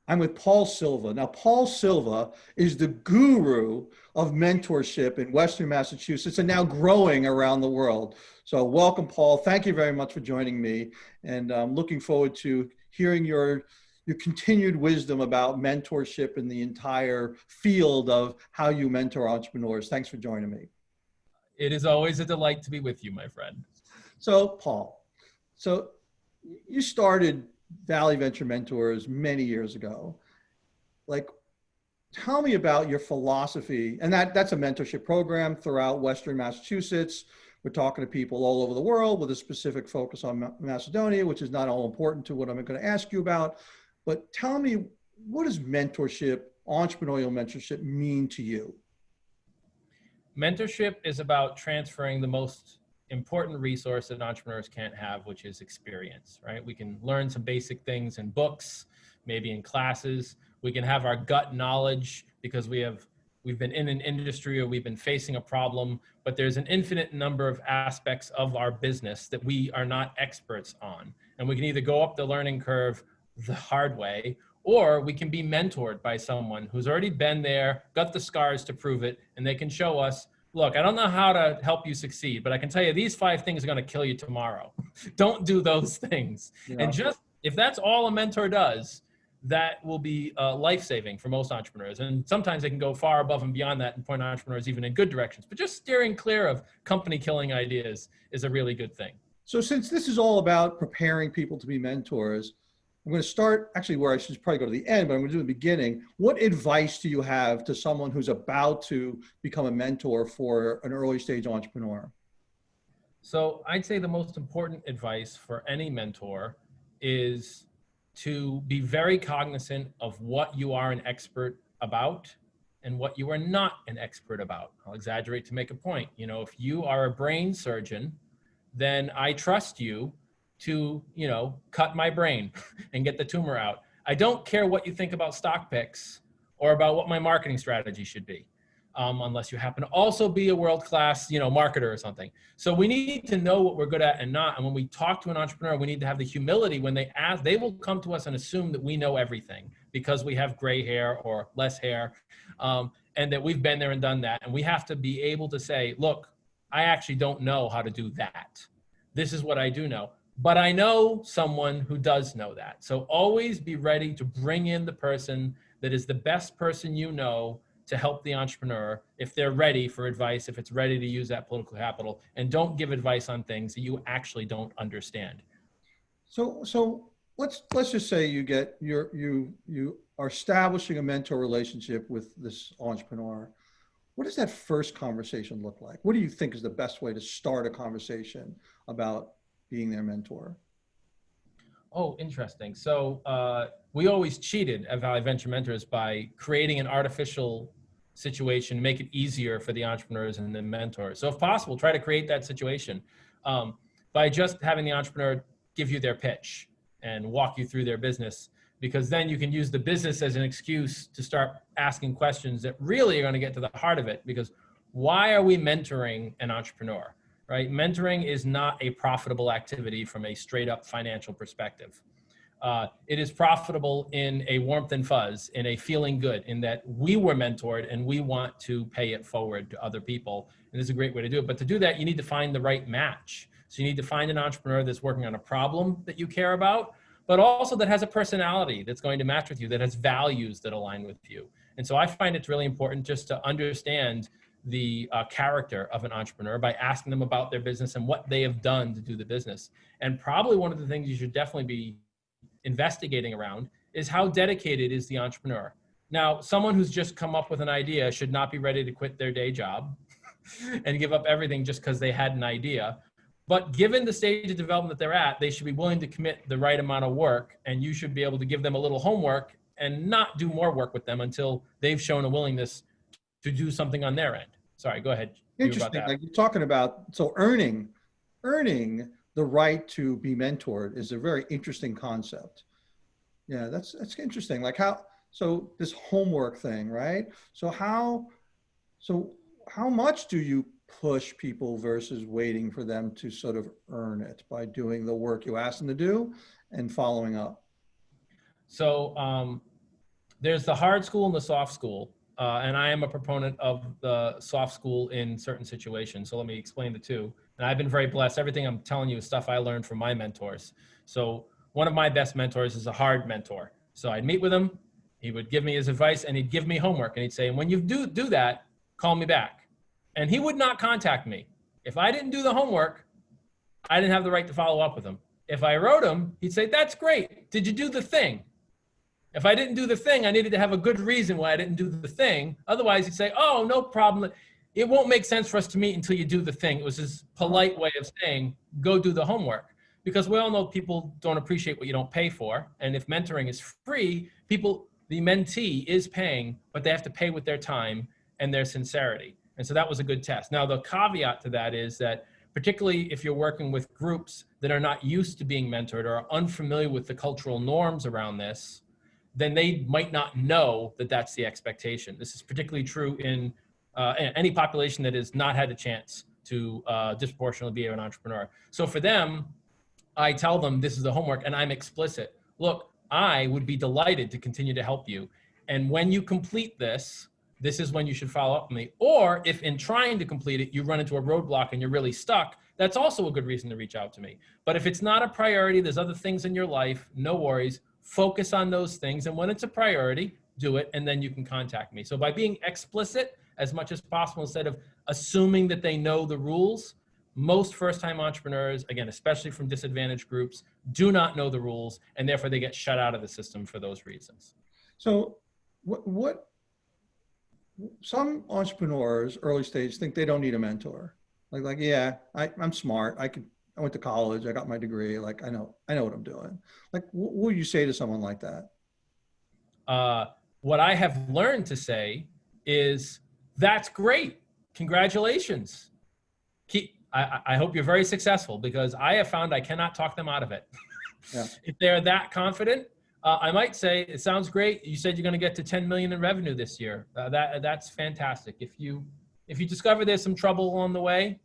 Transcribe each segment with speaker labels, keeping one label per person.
Speaker 1: I'm with Paul Silva. Now, Paul Silva is the guru of mentorship in Western Massachusetts and now growing around the world. So welcome, Paul. Thank you very much for joining me. And I'm looking forward to hearing your continued wisdom about mentorship in the entire field of how you mentor entrepreneurs. Thanks for joining me.
Speaker 2: It is always a delight to be with you, my friend.
Speaker 1: So, Paul, so you started Valley Venture Mentors many years ago. Like, tell me about your philosophy, and that's a mentorship program throughout Western Massachusetts. We're talking to people all over the world with a specific focus on Macedonia, which is not all important to what I'm going to ask you about. But tell me, what does mentorship, entrepreneurial mentorship, mean to you?
Speaker 2: Mentorship is about transferring the most important resource that entrepreneurs can't have, which is experience, right? We can learn some basic things in books, maybe in classes. We can have our gut knowledge because we've been in an industry or we've been facing a problem, but there's an infinite number of aspects of our business that we are not experts on. And we can either go up the learning curve the hard way, or we can be mentored by someone who's already been there, got the scars to prove it, and they can show us, look, I don't know how to help you succeed, but I can tell you these 5 things are going to kill you tomorrow. Don't do those things. Yeah. And just, if that's all a mentor does, that will be life-saving for most entrepreneurs. And sometimes they can go far above and beyond that and point entrepreneurs even in good directions. But just steering clear of company-killing ideas is a really good thing.
Speaker 1: So since this is all about preparing people to be mentors, I'm going to start actually where I should probably go to the end, but I'm going to do the beginning. What advice do you have to someone who's about to become a mentor for an early stage entrepreneur?
Speaker 2: So I'd say the most important advice for any mentor is to be very cognizant of what you are an expert about and what you are not an expert about. I'll exaggerate to make a point. You know, if you are a brain surgeon, then I trust you to, cut my brain and get the tumor out. I don't care what you think about stock picks or about what my marketing strategy should be, unless you happen to also be a world-class, marketer or something. So we need to know what we're good at and not. And when we talk to an entrepreneur, we need to have the humility when they ask, they will come to us and assume that we know everything because we have gray hair or less hair, and that we've been there and done that. And we have to be able to say, look, I actually don't know how to do that. This is what I do know. But I know someone who does know that. So always be ready to bring in the person that is the best person you know to help the entrepreneur if they're ready for advice, if it's ready to use that political capital, and don't give advice on things that you actually don't understand.
Speaker 1: So let's just say you are establishing a mentor relationship with this entrepreneur. What does that first conversation look like? What do you think is the best way to start a conversation about being their mentor?
Speaker 2: Oh, interesting. So we always cheated at Valley Venture Mentors by creating an artificial situation, make it easier for the entrepreneurs and the mentors. So if possible, try to create that situation by just having the entrepreneur give you their pitch and walk you through their business, because then you can use the business as an excuse to start asking questions that really are going to get to the heart of it. Because why are we mentoring an entrepreneur? Right? Mentoring is not a profitable activity from a straight up financial perspective. It is profitable in a warmth and fuzz, in a feeling good, in that we were mentored and we want to pay it forward to other people. And this is a great way to do it. But to do that, you need to find the right match. So you need to find an entrepreneur that's working on a problem that you care about, but also that has a personality that's going to match with you, that has values that align with you. And so I find it's really important just to understand the character of an entrepreneur by asking them about their business and what they have done to do the business. And probably one of the things you should definitely be investigating around is how dedicated is the entrepreneur. Now, someone who's just come up with an idea should not be ready to quit their day job and give up everything just because they had an idea. But given the stage of development that they're at, they should be willing to commit the right amount of work, and you should be able to give them a little homework and not do more work with them until they've shown a willingness to do something on their end. Sorry, go ahead.
Speaker 1: Interesting. Like you're talking about, so earning the right to be mentored is a very interesting concept. Yeah, that's interesting. Like so this homework thing, right? So how much do you push people versus waiting for them to sort of earn it by doing the work you ask them to do and following up?
Speaker 2: So There's the hard school and the soft school. And I am a proponent of the soft school in certain situations. So let me explain the two. And I've been very blessed. Everything I'm telling you is stuff I learned from my mentors. So one of my best mentors is a hard mentor. So I'd meet with him, he would give me his advice, and he'd give me homework. And he'd say, and when you do that, call me back. And he would not contact me. If I didn't do the homework, I didn't have the right to follow up with him. If I wrote him, he'd say, that's great. Did you do the thing? If I didn't do the thing, I needed to have a good reason why I didn't do the thing. Otherwise, he'd say, oh, no problem. It won't make sense for us to meet until you do the thing. It was his polite way of saying, go do the homework. Because we all know people don't appreciate what you don't pay for. And if mentoring is free, the mentee is paying, but they have to pay with their time and their sincerity. And so that was a good test. Now, the caveat to that is that particularly if you're working with groups that are not used to being mentored or are unfamiliar with the cultural norms around this, then they might not know that that's the expectation. This is particularly true in any population that has not had a chance to disproportionately be an entrepreneur. So for them, I tell them this is the homework and I'm explicit. Look, I would be delighted to continue to help you. And when you complete this, this is when you should follow up with me. Or if in trying to complete it, you run into a roadblock and you're really stuck, that's also a good reason to reach out to me. But if it's not a priority, there's other things in your life, no worries. Focus on those things. And when it's a priority, do it. And then you can contact me. So by being explicit as much as possible, instead of assuming that they know the rules, most first-time entrepreneurs, again, especially from disadvantaged groups, do not know the rules. And therefore they get shut out of the system for those reasons.
Speaker 1: So what some entrepreneurs early stage think they don't need a mentor. Like, yeah, I'm smart. I went to college. I got my degree. Like, I know what I'm doing. Like, what would you say to someone like that?
Speaker 2: What I have learned to say is, that's great. Congratulations. I hope you're very successful, because I have found I cannot talk them out of it.
Speaker 1: Yeah.
Speaker 2: If they're that confident, I might say, it sounds great. You said you're going to get to 10 million in revenue this year. That's fantastic. If you discover there's some trouble along the way,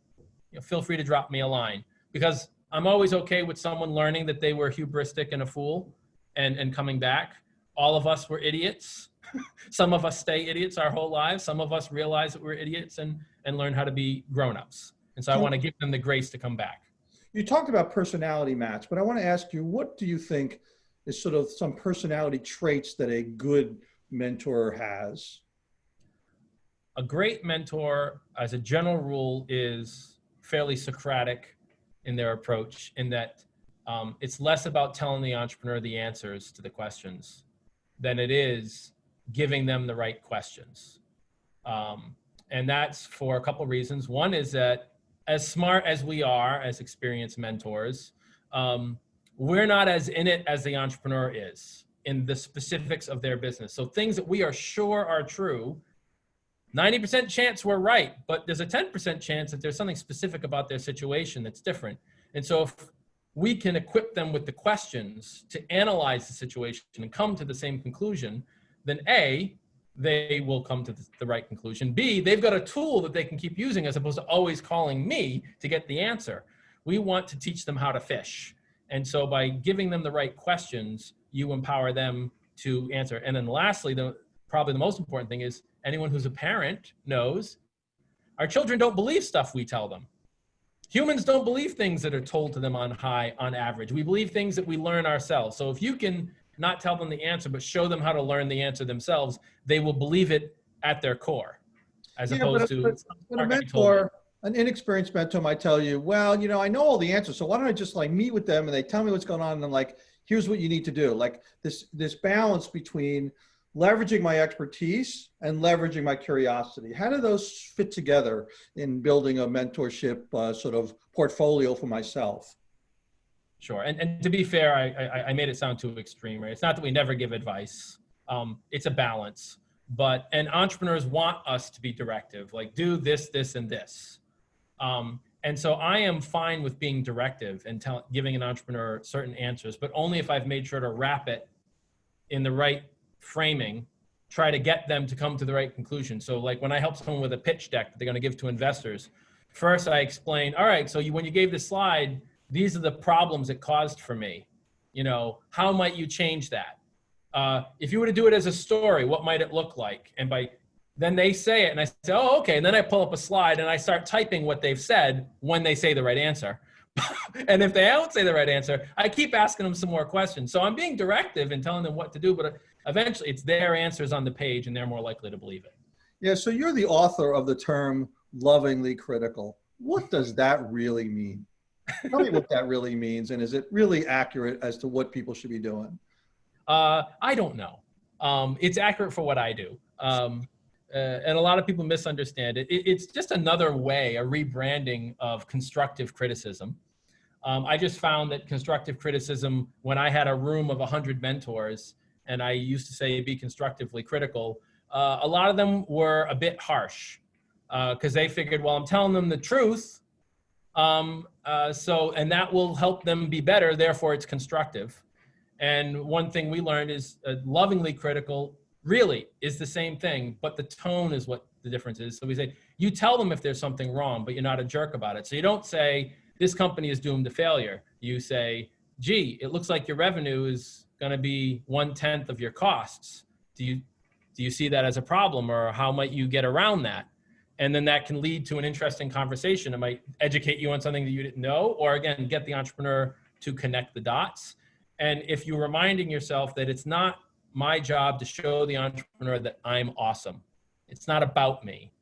Speaker 2: feel free to drop me a line, because I'm always okay with someone learning that they were hubristic and a fool and coming back. All of us were idiots. Some of us stay idiots our whole lives. Some of us realize that we're idiots and learn how to be grown-ups. And so I want to give them the grace to come back.
Speaker 1: You talked about personality match, but I want to ask you, what do you think is sort of some personality traits that a good mentor has?
Speaker 2: A great mentor, as a general rule, is fairly Socratic in their approach, in that it's less about telling the entrepreneur the answers to the questions than it is giving them the right questions. And that's for a couple of reasons. One is that as smart as we are as experienced mentors, we're not as in it as the entrepreneur is in the specifics of their business. So things that we are sure are true, 90% chance we're right, but there's a 10% chance that there's something specific about their situation that's different. And so if we can equip them with the questions to analyze the situation and come to the same conclusion, then A, they will come to the right conclusion. B, they've got a tool that they can keep using as opposed to always calling me to get the answer. We want to teach them how to fish. And so by giving them the right questions, you empower them to answer. And then lastly, probably the most important thing is, anyone who's a parent knows our children don't believe stuff we tell them. Humans don't believe things that are told to them on average. We believe things that we learn ourselves. So if you can not tell them the answer, but show them how to learn the answer themselves, they will believe it at their core, as opposed to
Speaker 1: a mentor, an inexperienced mentor might tell you, well, I know all the answers, so why don't I just meet with them and they tell me what's going on, and here's what you need to do. Like this balance between leveraging my expertise and leveraging my curiosity. How do those fit together in building a mentorship sort of portfolio for myself?
Speaker 2: Sure. And to be fair, I made it sound too extreme, right? It's not that we never give advice. It's a balance. And entrepreneurs want us to be directive, like do this, this, and this. And so I am fine with being directive and giving an entrepreneur certain answers, but only if I've made sure to wrap it in the right framing, try to get them to come to the right conclusion. So like when I help someone with a pitch deck that they're going to give to investors, first I explain, all right, so when you gave the slide, these are the problems it caused for me. How might you change that? If you were to do it as a story, what might it look like? And then they say it and I say, oh, okay. And then I pull up a slide and I start typing what they've said when they say the right answer. And if they don't say the right answer, I keep asking them some more questions. So I'm being directive and telling them what to do, but eventually it's their answers on the page and they're more likely to believe it.
Speaker 1: Yeah, so you're the author of the term lovingly critical. What does that really mean? Tell me what that really means, and is it really accurate as to what people should be doing?
Speaker 2: I don't know. It's accurate for what I do. And a lot of people misunderstand it. It's just another way, a rebranding of constructive criticism. I just found that constructive criticism, when I had a room of 100 mentors, and I used to say be constructively critical, a lot of them were a bit harsh because they figured, well, I'm telling them the truth, and that will help them be better, therefore it's constructive. And one thing we learned is lovingly critical really is the same thing, but the tone is what the difference is. So we say, you tell them if there's something wrong, but you're not a jerk about it. So you don't say, this company is doomed to failure. You say, gee, it looks like your revenue is going to be 1/10 of your costs. Do you see that as a problem, or how might you get around that? And then that can lead to an interesting conversation. It might educate you on something that you didn't know, or again, get the entrepreneur to connect the dots. And if you're reminding yourself that it's not my job to show the entrepreneur that I'm awesome. It's not about me.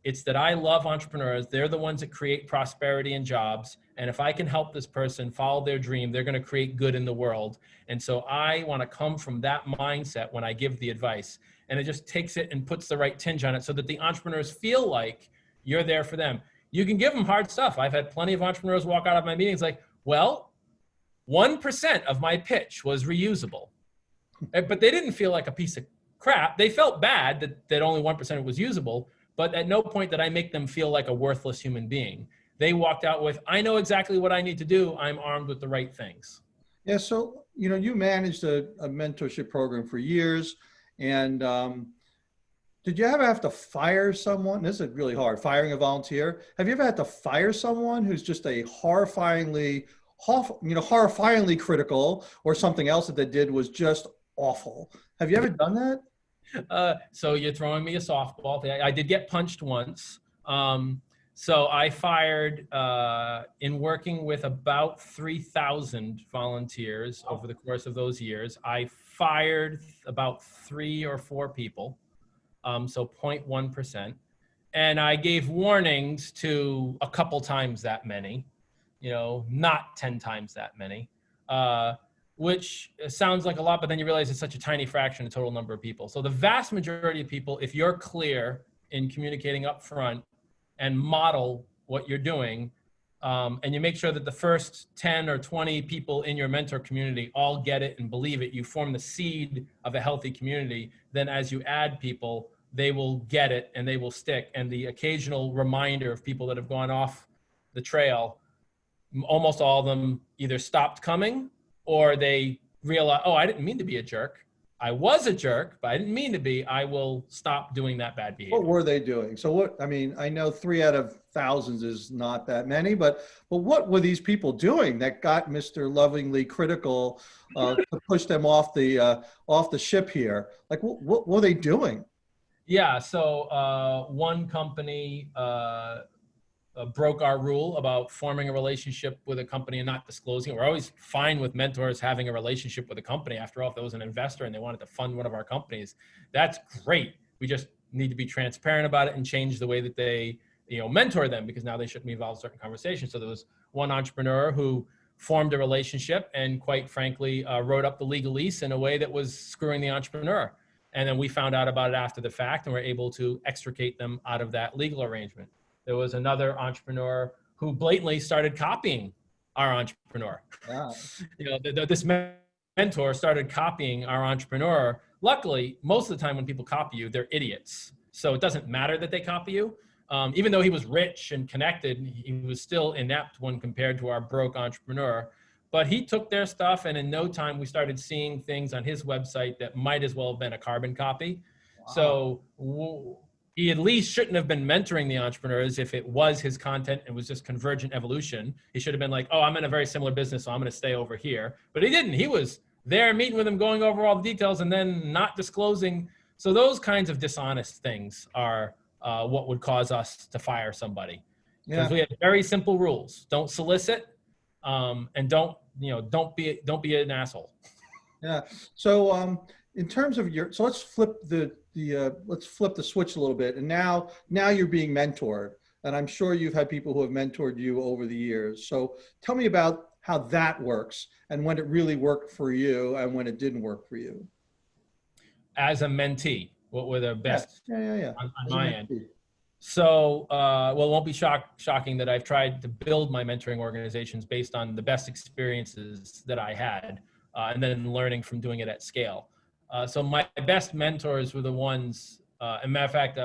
Speaker 2: It's that I love entrepreneurs. They're the ones that create prosperity and jobs. And if I can help this person follow their dream, they're going to create good in the world. And so I want to come from that mindset when I give the advice. And it just takes it and puts the right tinge on it so that the entrepreneurs feel like you're there for them. You can give them hard stuff. I've had plenty of entrepreneurs walk out of my meetings like, well, 1% of my pitch was reusable. But they didn't feel like a piece of crap. They felt bad that only 1% was usable, but at no point did I make them feel like a worthless human being. They walked out with, I know exactly what I need to do. I'm armed with the right things.
Speaker 1: Yeah, so, you managed a mentorship program for years, and did you ever have to fire someone? This is really hard, firing a volunteer. Have you ever had to fire someone who's just a horrifyingly critical, or something else that they did was just awful? Have you ever done that?
Speaker 2: So you're throwing me a softball. I did get punched once. So I fired, in working with about 3,000 volunteers over the course of those years, I fired about 3 or 4 people, so 0.1%. And I gave warnings to a couple times that many, not 10 times that many. Which sounds like a lot, but then you realize it's such a tiny fraction of the total number of people. So the vast majority of people, if you're clear in communicating up front and model what you're doing, and you make sure that the first 10 or 20 people in your mentor community all get it and believe it, you form the seed of a healthy community. Then as you add people, they will get it and they will stick. And the occasional reminder of people that have gone off the trail, almost all of them either stopped coming or they realize, oh, I didn't mean to be a jerk. I was a jerk, but I didn't mean to be. I will stop doing that bad behavior.
Speaker 1: What were they doing? So I know 3 out of thousands is not that many, but what were these people doing that got Mr. Lovingly Critical to push them off the ship here? Like, what were they doing?
Speaker 2: Yeah, so one company broke our rule about forming a relationship with a company and not disclosing it. We're always fine with mentors having a relationship with a company. After all, if there was an investor and they wanted to fund one of our companies, that's great. We just need to be transparent about it and change the way that they, mentor them, because now they shouldn't be involved in certain conversations. So there was one entrepreneur who formed a relationship and, quite frankly, wrote up the legalese in a way that was screwing the entrepreneur. And then we found out about it after the fact and were able to extricate them out of that legal arrangement. There was another entrepreneur who blatantly started copying our entrepreneur.
Speaker 1: Wow.
Speaker 2: This mentor started copying our entrepreneur. Luckily, most of the time when people copy you, they're idiots. So it doesn't matter that they copy you. Even though he was rich and connected, he was still inept when compared to our broke entrepreneur. But he took their stuff, and in no time, we started seeing things on his website that might as well have been a carbon copy. Wow. So he at least shouldn't have been mentoring the entrepreneurs if it was his content and was just convergent evolution. He should have been like, oh, I'm in a very similar business, so I'm going to stay over here. But he didn't. He was there meeting with them, going over all the details, and then not disclosing. So those kinds of dishonest things are what would cause us to fire somebody, because
Speaker 1: Yeah.
Speaker 2: we have very simple rules: don't solicit, and don't be an asshole.
Speaker 1: Yeah. So, in terms of so let's flip let's flip the switch a little bit. And now you're being mentored, and I'm sure you've had people who have mentored you over the years. So tell me about how that works and when it really worked for you and when it didn't work for you.
Speaker 2: As a mentee, what were the
Speaker 1: Yes.
Speaker 2: best
Speaker 1: Yeah.
Speaker 2: on
Speaker 1: As a
Speaker 2: my end?
Speaker 1: mentee.
Speaker 2: So, well, it won't be shocking that I've tried to build my mentoring organizations based on the best experiences that I had, and then learning from doing it at scale. So my best mentors were the ones, as a matter of fact,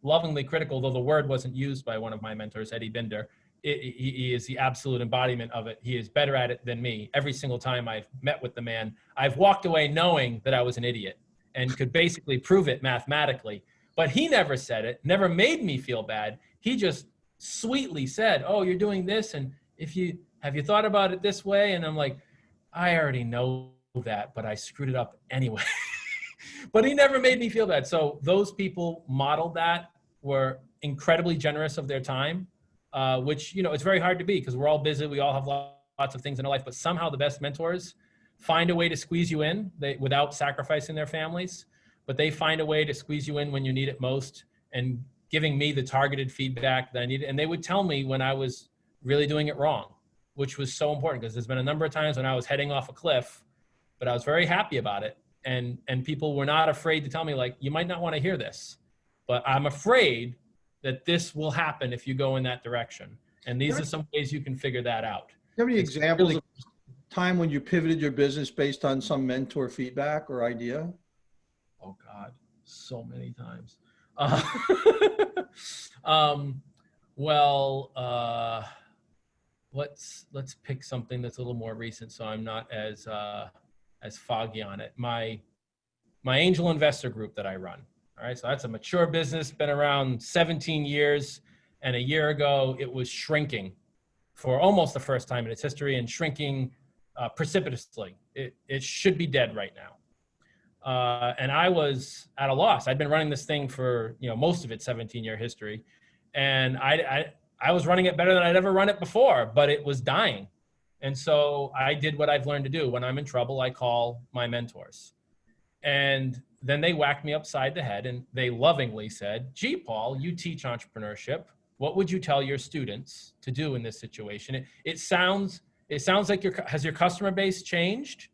Speaker 2: lovingly critical, though the word wasn't used by one of my mentors, Eddie Binder. He is the absolute embodiment of it. He is better at it than me. Every single time I've met with the man, I've walked away knowing that I was an idiot and could basically prove it mathematically. But he never said it, never made me feel bad. He just sweetly said, "Oh, you're doing this, and have you thought about it this way?" And I'm like, "I already know that, but I screwed it up anyway." But he never made me feel bad. So those people modeled that, were incredibly generous of their time, which, it's very hard to be because we're all busy. We all have lots of things in our life, but somehow the best mentors find a way to squeeze you in without sacrificing their families, but they find a way to squeeze you in when you need it most, and giving me the targeted feedback that I needed. And they would tell me when I was really doing it wrong, which was so important, because there's been a number of times when I was heading off a cliff, but I was very happy about it. And people were not afraid to tell me, like, you might not want to hear this, but I'm afraid that this will happen if you go in that direction. And these are some ways you can figure that out.
Speaker 1: Do you have any
Speaker 2: It's
Speaker 1: examples
Speaker 2: really
Speaker 1: of time when you pivoted your business based on some mentor feedback or idea?
Speaker 2: Oh God, so many times. Uh, um, well, let's pick something that's a little more recent, so I'm not as foggy on it. My angel investor group that I run. All right, so that's a mature business, been around 17 years, and a year ago it was shrinking for almost the first time in its history, and shrinking precipitously. It should be dead right now. And I was at a loss. I'd been running this thing for most of its 17-year history, and I was running it better than I'd ever run it before, but it was dying. And so I did what I've learned to do. When I'm in trouble, I call my mentors, and then they whacked me upside the head, and they lovingly said, "Gee, Paul, you teach entrepreneurship. What would you tell your students to do in this situation? It sounds like has your customer base changed?"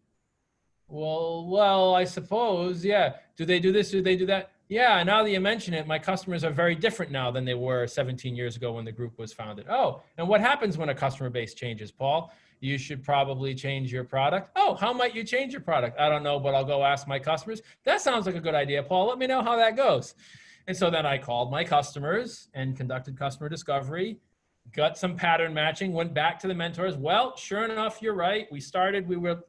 Speaker 2: Well, I suppose, yeah. Do they do this? Do they do that? Yeah, now that you mention it, my customers are very different now than they were 17 years ago when the group was founded. Oh, and what happens when a customer base changes, Paul? You should probably change your product. Oh, how might you change your product? I don't know, but I'll go ask my customers. That sounds like a good idea, Paul. Let me know how that goes. And so then I called my customers and conducted customer discovery, got some pattern matching, went back to the mentors. Well, sure enough, you're right.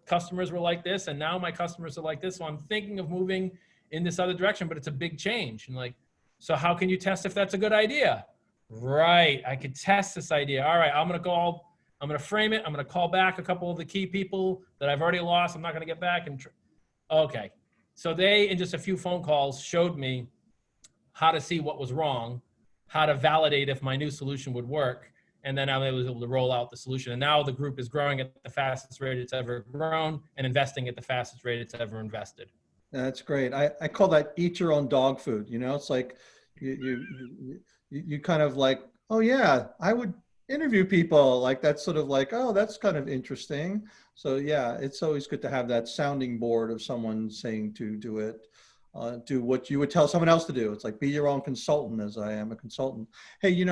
Speaker 2: Customers were like this, and now my customers are like this. So I'm thinking of moving in this other direction, but it's a big change. And like, so how can you test if that's a good idea? Right, I could test this idea. All right, I'm gonna frame it. I'm gonna call back a couple of the key people that I've already lost. I'm not gonna get back okay. So they, in just a few phone calls, showed me how to see what was wrong, how to validate if my new solution would work. And then I was able to roll out the solution. And now the group is growing at the fastest rate it's ever grown, and investing at the fastest rate it's ever invested.
Speaker 1: That's great. I call that eat your own dog food. It's like you kind of like, oh yeah, I would interview people like that's sort of like, oh, that's kind of interesting. So yeah, it's always good to have that sounding board of someone saying to do it. Do what you would tell someone else to do. It's like be your own consultant, as I am a consultant. Hey,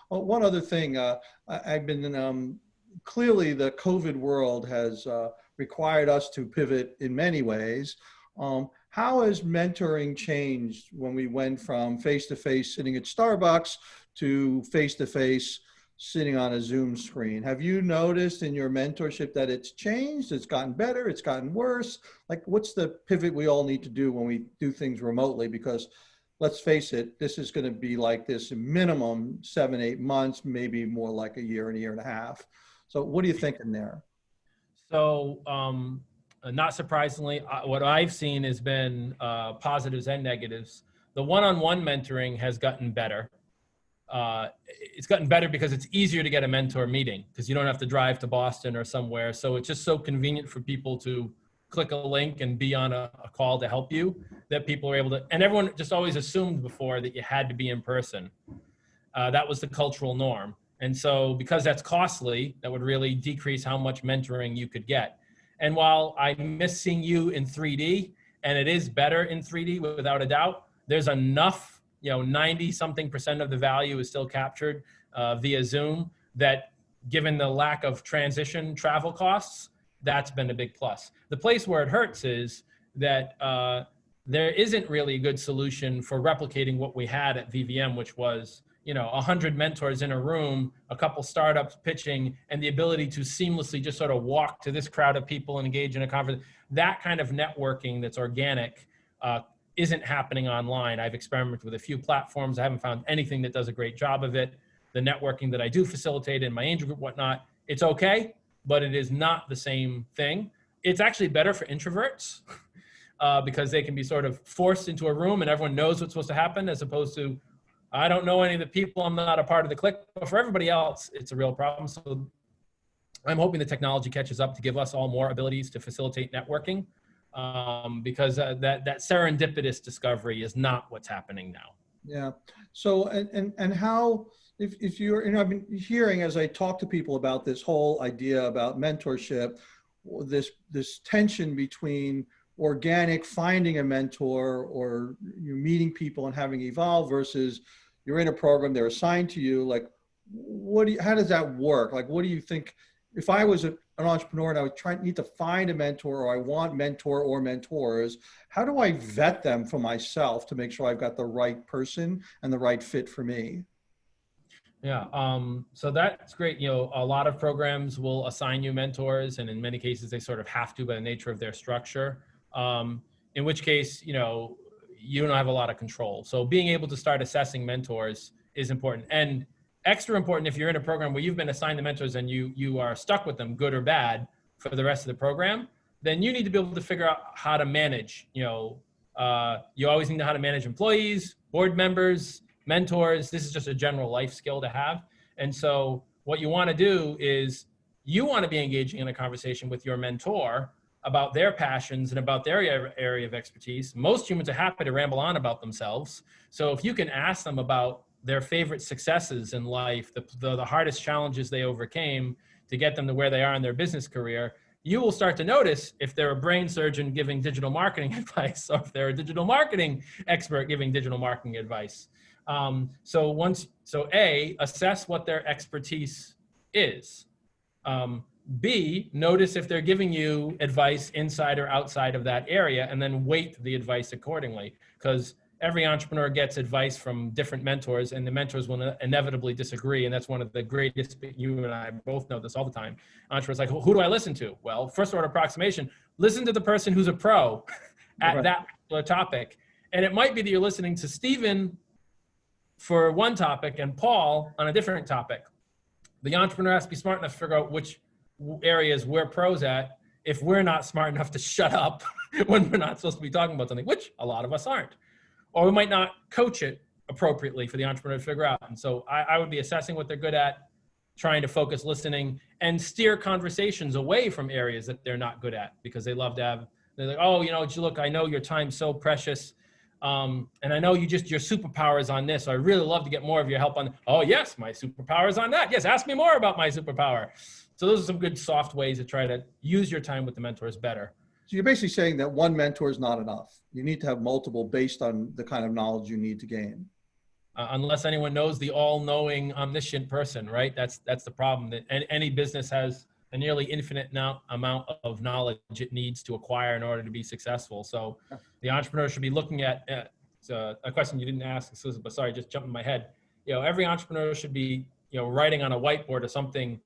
Speaker 1: one other thing. I've been clearly the COVID world has required us to pivot in many ways. How has mentoring changed when we went from face-to-face sitting at Starbucks to face-to-face sitting on a Zoom screen? Have you noticed in your mentorship that it's changed, it's gotten better, it's gotten worse? Like, what's the pivot we all need to do when we do things remotely? Because let's face it, this is going to be like this minimum 7-8 months, maybe more like a year and a half. So what are you thinking there?
Speaker 2: So Not surprisingly, what I've seen has been positives and negatives. The one-on-one mentoring has gotten better. It's gotten better because it's easier to get a mentor meeting because you don't have to drive to Boston or somewhere. So it's just so convenient for people to click a link and be on a call to help you, that people are able to, and everyone just always assumed before that you had to be in person. That was the cultural norm. And so because that's costly, that would really decrease how much mentoring you could get. And while I miss seeing you in 3D, and it is better in 3D without a doubt, there's enough, 90 something % of the value is still captured via Zoom, that given the lack of transition travel costs, that's been a big plus. The place where it hurts is that there isn't really a good solution for replicating what we had at VVM, which was 100 mentors in a room, a couple startups pitching, and the ability to seamlessly just sort of walk to this crowd of people and engage in a conference. That kind of networking that's organic isn't happening online. I've experimented with a few platforms. I haven't found anything that does a great job of it. The networking that I do facilitate in my angel group, whatnot, it's okay, but it is not the same thing. It's actually better for introverts because they can be sort of forced into a room and everyone knows what's supposed to happen, as opposed to, I don't know any of the people, I'm not a part of the clique. But for everybody else, it's a real problem. So I'm hoping the technology catches up to give us all more abilities to facilitate networking, because that serendipitous discovery is not what's happening now.
Speaker 1: Yeah. So, and how, if you're, I've been hearing as I talk to people about this whole idea about mentorship, this tension between organic finding a mentor or you're meeting people and having evolve versus you're in a program, they're assigned to you. Like, how does that work? Like, what do you think, if I was an entrepreneur and I was need to find a mentor, or I want mentor or mentors, how do I vet them for myself to make sure I've got the right person and the right fit for me?
Speaker 2: Yeah, so that's great. A lot of programs will assign you mentors, and in many cases they sort of have to by the nature of their structure. In which case, you don't have a lot of control. So being able to start assessing mentors is important, and extra important if you're in a program where you've been assigned the mentors and you are stuck with them, good or bad, for the rest of the program. Then you need to be able to figure out how to manage. You always need to know how to manage employees, board members, mentors. This is just a general life skill to have. And so what you want to do is you want to be engaging in a conversation with your mentor about their passions and about their area of expertise. Most humans are happy to ramble on about themselves. So if you can ask them about their favorite successes in life, the hardest challenges they overcame to get them to where they are in their business career, you will start to notice if they're a brain surgeon giving digital marketing advice, or if they're a digital marketing expert giving digital marketing advice. So A, assess what their expertise is. B, notice if they're giving you advice inside or outside of that area, and then weight the advice accordingly. Because every entrepreneur gets advice from different mentors, and the mentors will inevitably disagree. And that's one of the greatest, you and I both know this all the time. Entrepreneurs like, who do I listen to? Well, first order approximation, listen to the person who's a pro at that particular topic. And it might be that you're listening to Stephen for one topic and Paul on a different topic. The entrepreneur has to be smart enough to figure out which areas we're pros at, if we're not smart enough to shut up when we're not supposed to be talking about something, which a lot of us aren't. Or we might not coach it appropriately for the entrepreneur to figure out. And so I would be assessing what they're good at, trying to focus listening, and steer conversations away from areas that they're not good at, because they love to have, they're like, oh, look, I know your time's so precious. And I know your superpower is on this. So I really love to get more of your help on, oh yes, my superpower is on that. Yes, ask me more about my superpower. So those are some good soft ways to try to use your time with the mentors better.
Speaker 1: So you're basically saying that one mentor is not enough. You need to have multiple based on the kind of knowledge you need to gain.
Speaker 2: Unless anyone knows the all-knowing, omniscient person, right? That's the problem. That any business has a nearly infinite amount of knowledge it needs to acquire in order to be successful. So the entrepreneur should be looking at, it's a question you didn't ask, Susan, but sorry, just jumped in my head. Every entrepreneur should be, writing on a whiteboard or something,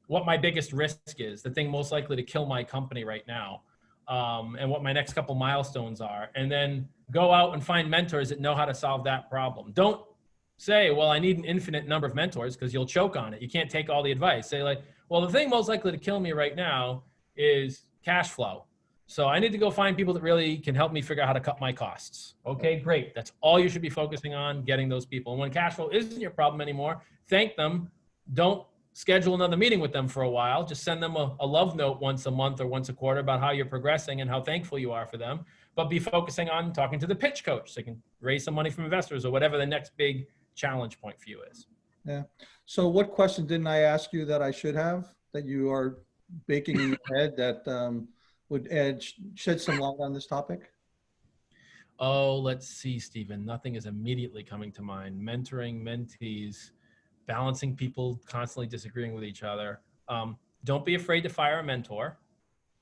Speaker 2: what my biggest risk is, the thing most likely to kill my company right now, and what my next couple milestones are, and then go out and find mentors that know how to solve that problem. Don't say, well, I need an infinite number of mentors, because you'll choke on it. You can't take all the advice. Say like, well, the thing most likely to kill me right now is cash flow. So I need to go find people that really can help me figure out how to cut my costs. Okay, great. That's all you should be focusing on, getting those people. And when cash flow isn't your problem anymore, thank them. Don't schedule another meeting with them for a while. Just send them a love note once a month or once a quarter about how you're progressing and how thankful you are for them. But be focusing on talking to the pitch coach so you can raise some money from investors or whatever the next big challenge point for you is.
Speaker 1: Yeah. So what question didn't I ask you that I should have, that you are baking in your head that would shed some light on this topic?
Speaker 2: Oh, let's see, Stephen. Nothing is immediately coming to mind. Mentoring, mentees, balancing people constantly disagreeing with each other. Don't be afraid to fire a mentor.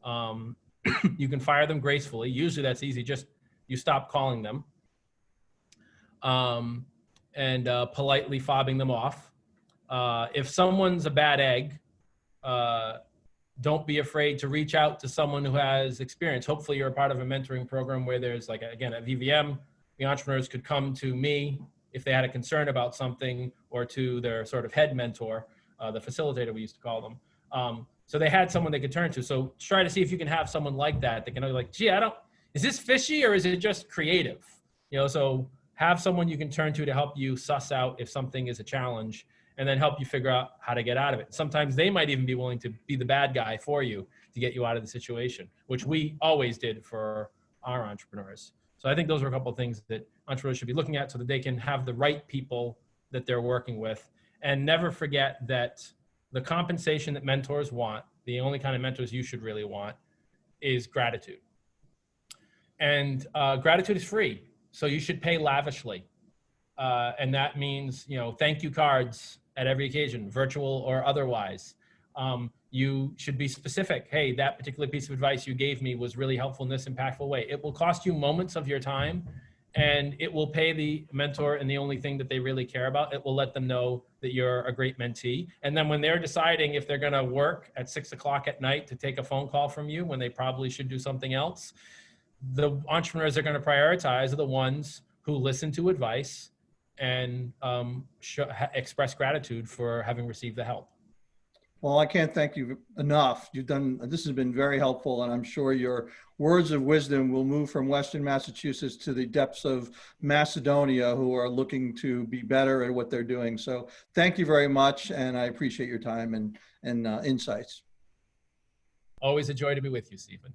Speaker 2: You can fire them gracefully. Usually that's easy. Just you stop calling them and politely fobbing them off. If someone's a bad egg, don't be afraid to reach out to someone who has experience. Hopefully you're a part of a mentoring program where there's like, again, at VVM, the entrepreneurs could come to me if they had a concern about something, or to their sort of head mentor, the facilitator we used to call them. So they had someone they could turn to. So try to see if you can have someone like that that can be like, gee, is this fishy or is it just creative? So have someone you can turn to help you suss out if something is a challenge, and then help you figure out how to get out of it. Sometimes they might even be willing to be the bad guy for you to get you out of the situation, which we always did for our entrepreneurs. So I think those are a couple of things that entrepreneurs should be looking at so that they can have the right people that they're working with. And never forget that the compensation that mentors want, the only kind of mentors you should really want, is gratitude. And gratitude is free. So you should pay lavishly. And that means, thank you cards at every occasion, virtual or otherwise. You should be specific. Hey, that particular piece of advice you gave me was really helpful in this impactful way. It will cost you moments of your time, and it will pay the mentor in the only thing that they really care about. It will let them know that you're a great mentee. And then when they're deciding if they're going to work at 6 o'clock at night to take a phone call from you when they probably should do something else, the entrepreneurs they're going to prioritize are the ones who listen to advice and express gratitude for having received the help.
Speaker 1: Well, I can't thank you enough. This has been very helpful, and I'm sure your words of wisdom will move from Western Massachusetts to the depths of Macedonia, who are looking to be better at what they're doing. So thank you very much, and I appreciate your time and insights.
Speaker 2: Always a joy to be with you, Stephen.